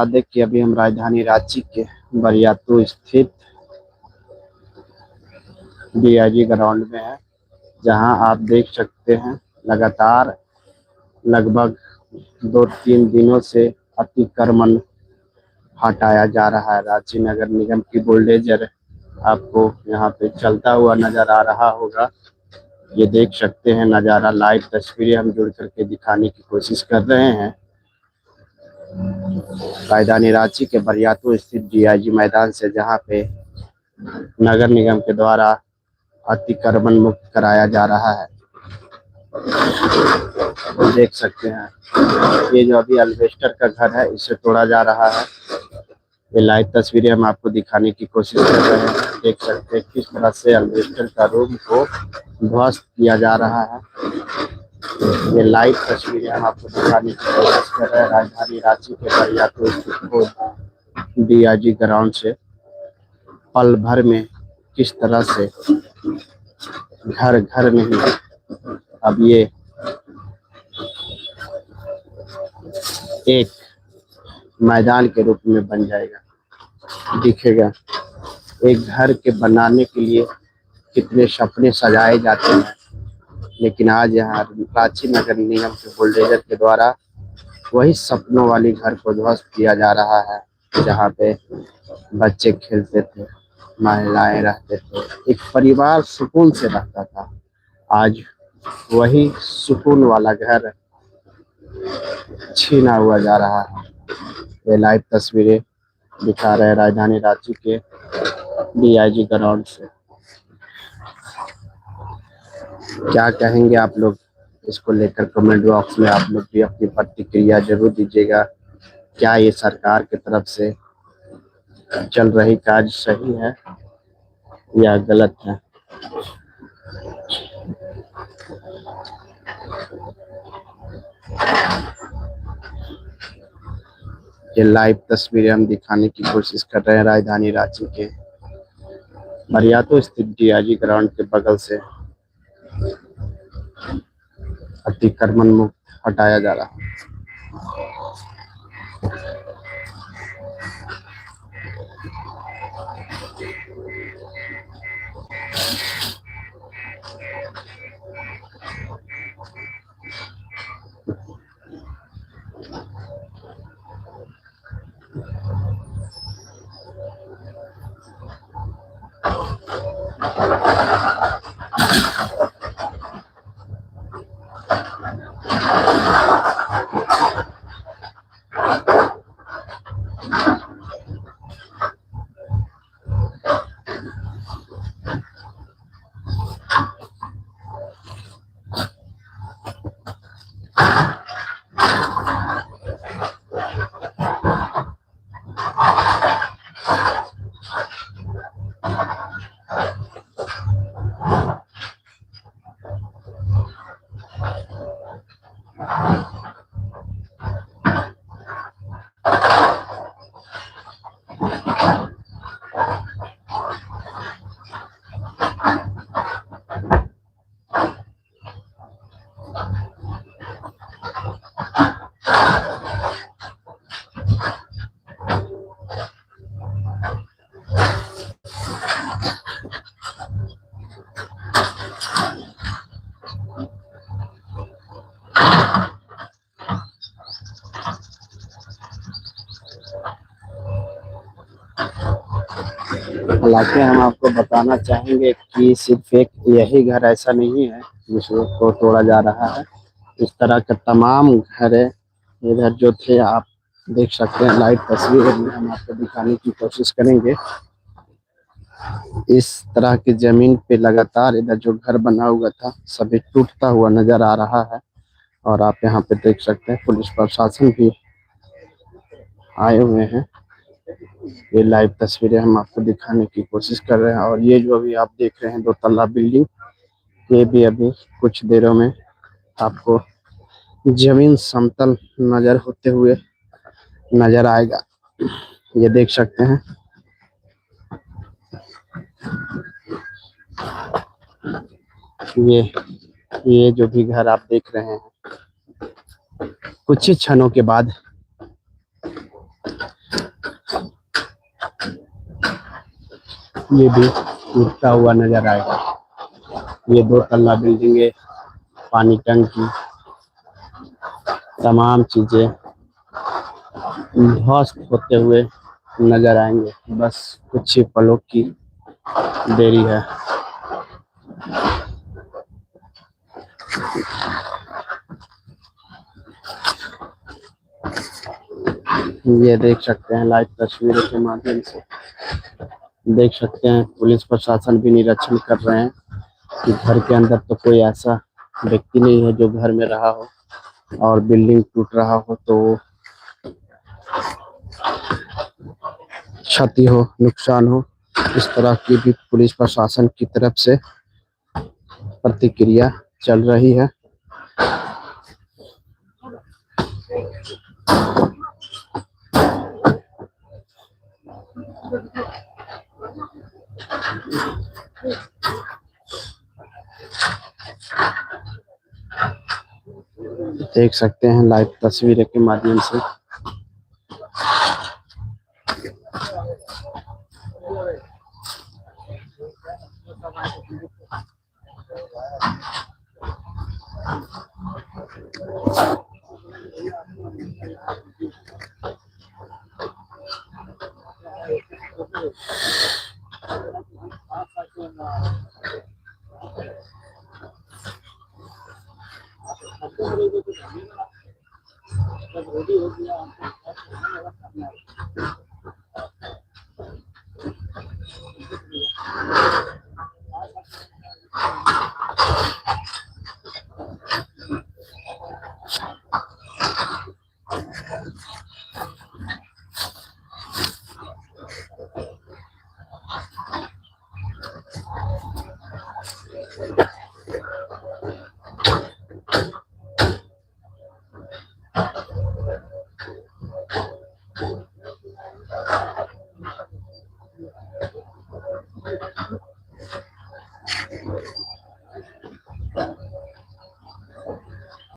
देख कि अभी हम राजधानी रांची के बरियातू स्थित डीआईजी ग्राउंड में है, जहां आप देख सकते हैं लगातार लगभग 2-3 दिनों से अतिक्रमण हटाया जा रहा है। रांची नगर निगम की बुलडोजर आपको यहाँ पे चलता हुआ नजर आ रहा होगा। ये देख सकते हैं नज़ारा, लाइव तस्वीरें हम जुड़ करके दिखाने की कोशिश कर रहे हैं। राजधानी रांची के बरियातू स्थित डीआईजी मैदान से, जहां पे नगर निगम के द्वारा अतिक्रमण मुक्त कराया जा रहा है। देख सकते हैं ये जो अभी अल्वेस्टर का घर है, इसे तोड़ा जा रहा है। ये लाइव तस्वीरें हम आपको दिखाने की कोशिश कर रहे हैं। देख सकते हैं किस तरह से अल्वेस्टर का रूम को ध्वस्त किया जा रहा है। ये लाइव तस्वीरें हम आपको दिखाने की कोशिश कर रहे हैं राजधानी रांची के बरियातू स्थित डीआईजी ग्राउंड से। पल भर में किस तरह से घर घर नहीं, अब ये एक मैदान के रूप में बन जाएगा, दिखेगा। एक घर के बनाने के लिए कितने सपने सजाए जाते हैं, लेकिन आज यहाँ रांची नगर निगम के बुलडोजर के द्वारा वही सपनों वाली घर को ध्वस्त किया जा रहा है। जहाँ पे बच्चे खेलते थे, महिलाएं रहते थे, एक परिवार सुकून से रहता था, आज वही सुकून वाला घर छीना हुआ जा रहा है। ये लाइव तस्वीरें दिखा रहे हैं राजधानी रांची के डीआईजी ग्राउंड से। क्या कहेंगे आप लोग इसको लेकर? कमेंट बॉक्स में आप लोग भी अपनी प्रतिक्रिया जरूर दीजिएगा। क्या ये सरकार की तरफ से चल रही कार्य सही है या गलत है? ये लाइव तस्वीरें हम दिखाने की कोशिश कर रहे हैं राजधानी रांची के बरियातू स्थित डीआईजी ग्राउंड के बगल से अतिक्रमण मुक्त हटाया जा रहा है। हालांकि हम आपको बताना चाहेंगे कि सिर्फ एक यही घर ऐसा नहीं है जिसको तोड़ा जा रहा है। इस तरह के तमाम घर इधर जो थे, आप देख सकते हैं। लाइव तस्वीर में हम आपको दिखाने की कोशिश करेंगे। इस तरह की जमीन पे लगातार इधर जो घर बना हुआ था, सभी टूटता हुआ नजर आ रहा है। और आप यहाँ पे देख सकते हैं पुलिस प्रशासन भी आए हुए हैं। ये लाइव तस्वीरें हम आपको दिखाने की कोशिश कर रहे हैं। और ये जो अभी आप देख रहे हैं 2 तल्ला बिल्डिंग, ये भी अभी कुछ देरों में आपको जमीन समतल नजर होते हुए नजर आएगा। ये देख सकते हैं। ये जो भी घर आप देख रहे हैं, कुछ ही क्षणों के बाद ये भी टूटता हुआ नजर आएगा। ये 2 तल्ला बिल्डिंग है, पानी टंकी, तमाम चीजें ध्वस्त होते हुए नजर आएंगे। बस कुछ ही पलों की देरी है। ये देख सकते हैं लाइव तस्वीरों के माध्यम से, देख सकते हैं पुलिस प्रशासन भी निरीक्षण कर रहे हैं कि घर के अंदर तो कोई ऐसा व्यक्ति नहीं है जो घर में रहा हो और बिल्डिंग टूट रहा हो तो क्षति हो, नुकसान हो। इस तरह की भी पुलिस प्रशासन की तरफ से प्रतिक्रिया चल रही है। देख सकते हैं लाइव तस्वीरों के माध्यम से।